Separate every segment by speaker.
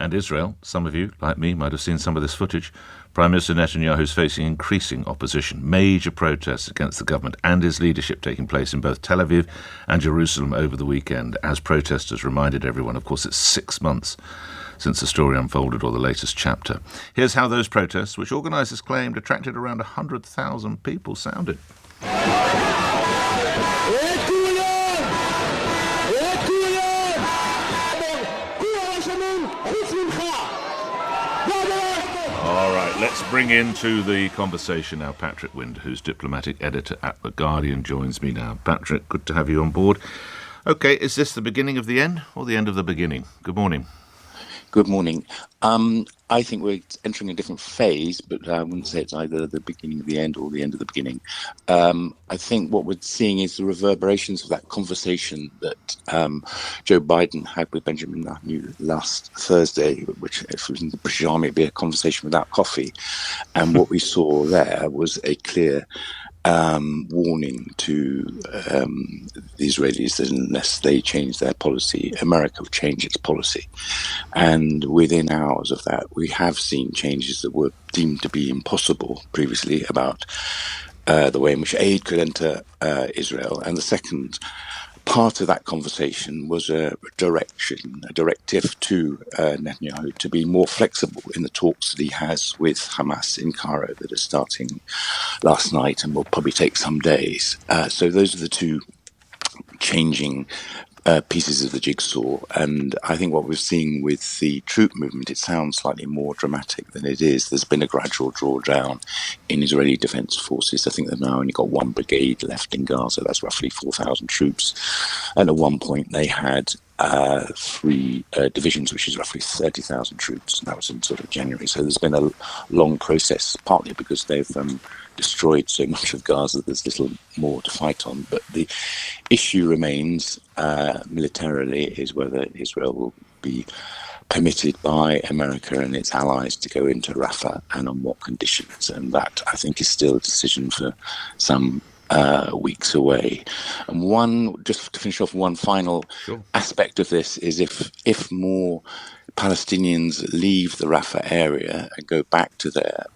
Speaker 1: And Israel, some of you, like me, might have seen some of this footage. Prime Minister Netanyahu is facing increasing opposition, major protests against the government and his leadership taking place in both Tel Aviv and Jerusalem over the weekend, as protesters reminded everyone, of course, it's 6 months since the story unfolded, or the latest chapter. Here's how those protests, which organisers claimed attracted around 100,000 people, sounded. All right, let's bring into the conversation now Patrick Wintour, who's diplomatic editor at The Guardian, joins me now. Patrick, good to have you on board. OK, is this the beginning of the end or the end of the beginning? Good morning.
Speaker 2: Good morning. I think we're entering a different phase, but I wouldn't say it's either the beginning of the end or the end of the beginning. I think what we're seeing is the reverberations of that conversation that Joe Biden had with Benjamin Netanyahu last Thursday, which if it was in the British Army, it'd be a conversation without coffee. And what we saw there was a clear warning to the Israelis that unless they change their policy, America will change its policy. And within hours of that, we have seen changes that were deemed to be impossible previously about the way in which aid could enter Israel. And the second part of that conversation was a directive to Netanyahu to be more flexible in the talks that he has with Hamas in Cairo that are starting last night and will probably take some days. So those are the two changing pieces of the jigsaw. And I think what we're seeing with the troop movement, it sounds slightly more dramatic than it is. There's been a gradual drawdown in Israeli defense forces. I think they've now only got one brigade left in Gaza. That's roughly 4,000 troops. And at one point they had three divisions, which is roughly 30,000 troops. And that was in sort of January. So there's been a long process, partly because they've destroyed so much of Gaza, there's little more to fight on. But the issue remains militarily is whether Israel will be permitted by America and its allies to go into Rafah and on what conditions. And that, I think, is still a decision for some weeks away. And just to finish off, one final aspect of this is if more Palestinians leave the Rafah area and go back to their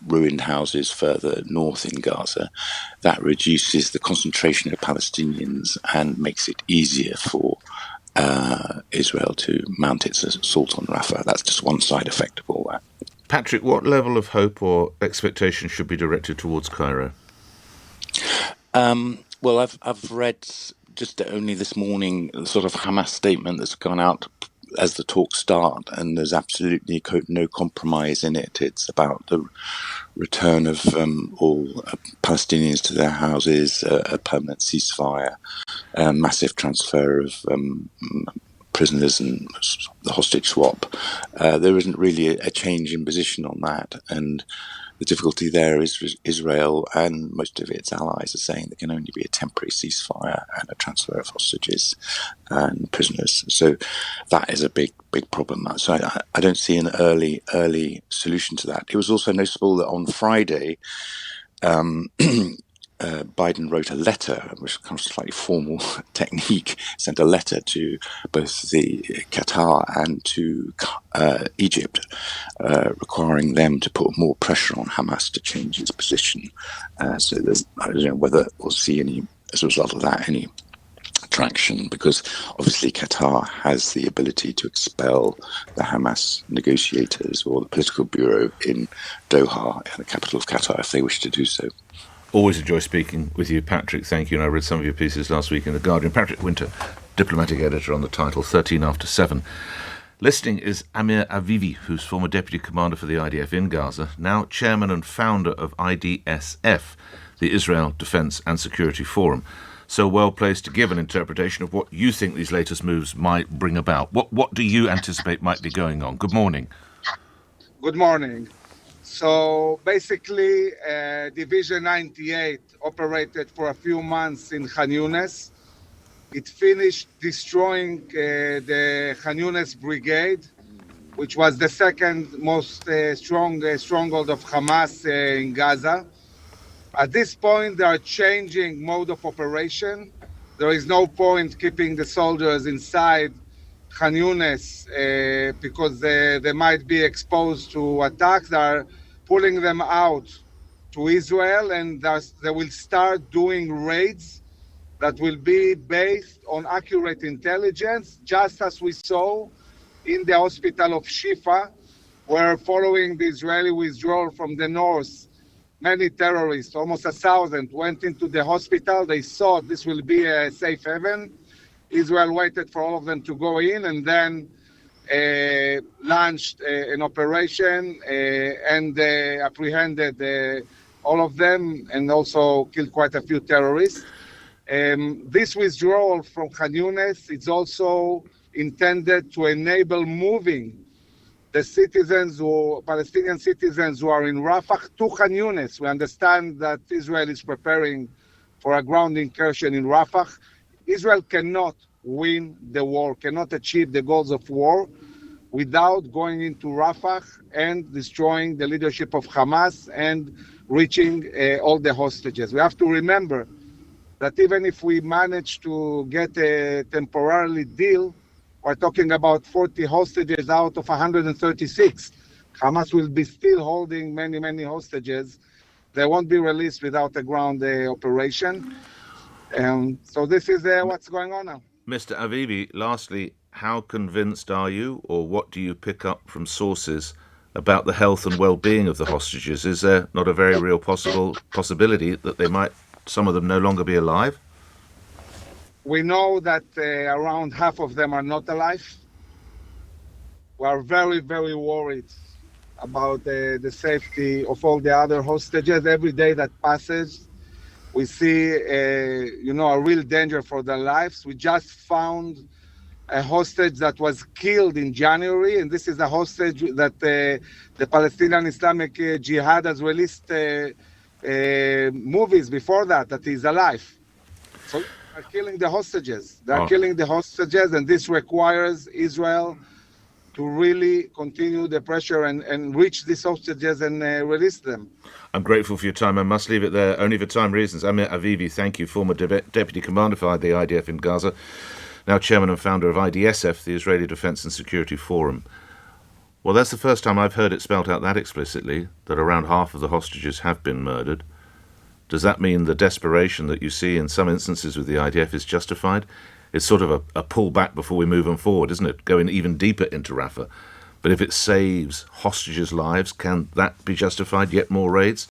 Speaker 2: ruined houses further north in Gaza, that reduces the concentration of Palestinians and makes it easier for Israel to mount its assault on Rafah. That's just one side effect of all that.
Speaker 1: Patrick, what level of hope or expectation should be directed towards Cairo?
Speaker 2: Well, I've read just only this morning the sort of Hamas statement that's gone out as the talks start, and there's absolutely no compromise in it. It's about the return of all Palestinians to their houses, a permanent ceasefire, a massive transfer of prisoners and the hostage swap. There isn't really a change in position on that, and the difficulty there is Israel and most of its allies are saying there can only be a temporary ceasefire and a transfer of hostages and prisoners. So that is a big problem. So I don't see an early solution to that. It was also noticeable that on Friday, Biden wrote a letter, which is kind of slightly formal technique, sent a letter to both the Qatar and to Egypt, requiring them to put more pressure on Hamas to change its position. So I don't know whether we'll see any, as a result of that, any traction, because obviously Qatar has the ability to expel the Hamas negotiators or the political bureau in Doha, the capital of Qatar, if they wish to do so.
Speaker 1: Always enjoy speaking with you, Patrick. Thank you. And I read some of your pieces last week in The Guardian. Patrick Wintour, diplomatic editor, on the title 13 After 7. Listening is Amir Avivi, who's former deputy commander for the IDF in Gaza, now chairman and founder of IDSF, the Israel Defense and Security Forum. So well placed to give an interpretation of what you think these latest moves might bring about. What do you anticipate might be going on? Good morning.
Speaker 3: Good morning. So basically, Division 98 operated for a few months in Khan Younis. It finished destroying the Khan Younis brigade, which was the second most stronghold of Hamas in Gaza. At this point, they are changing mode of operation. There is no point keeping the soldiers inside Khan Younis because they might be exposed to attacks. They are pulling them out to Israel, and they will start doing raids that will be based on accurate intelligence, just as we saw in the hospital of Shifa, where following the Israeli withdrawal from the north, many terrorists, almost 1,000, went into the hospital. They thought this will be a safe haven. Israel waited for all of them to go in and then launched an operation and apprehended all of them and also killed quite a few terrorists. This withdrawal from Khan Younis is also intended to enable moving the Palestinian citizens who are in Rafah to Khan Younis. We understand that Israel is preparing for a ground incursion in Rafah. Israel cannot win the war, cannot achieve the goals of war without going into Rafah and destroying the leadership of Hamas and reaching all the hostages. We have to remember that even if we manage to get a temporary deal, we're talking about 40 hostages out of 136. Hamas will be still holding many, many hostages. They won't be released without a ground operation. So this is what's going on now.
Speaker 1: Mr. Avivi, lastly, how convinced are you, or what do you pick up from sources about the health and well-being of the hostages? Is there not a very real possibility that some of them no longer be alive?
Speaker 3: We know that around half of them are not alive. We are very, very worried about the safety of all the other hostages. Every day that passes, we see, a real danger for their lives. We just found a hostage that was killed in January, and this is a hostage that the Palestinian Islamic Jihad has released movies before that he's alive. So they are killing the hostages. They are killing the hostages, and this requires Israel to really continue the pressure and reach these hostages and release them.
Speaker 1: I'm grateful for your time. I must leave it there, only for time reasons. Amir Avivi, thank you, former Deputy Commander for the IDF in Gaza, now Chairman and founder of IDSF, the Israeli Defence and Security Forum. Well, that's the first time I've heard it spelt out that explicitly, that around half of the hostages have been murdered. Does that mean the desperation that you see in some instances with the IDF is justified? It's sort of a pull back before we move on forward, isn't it? Going even deeper into Rafah. But if it saves hostages' lives, can that be justified? Yet more raids?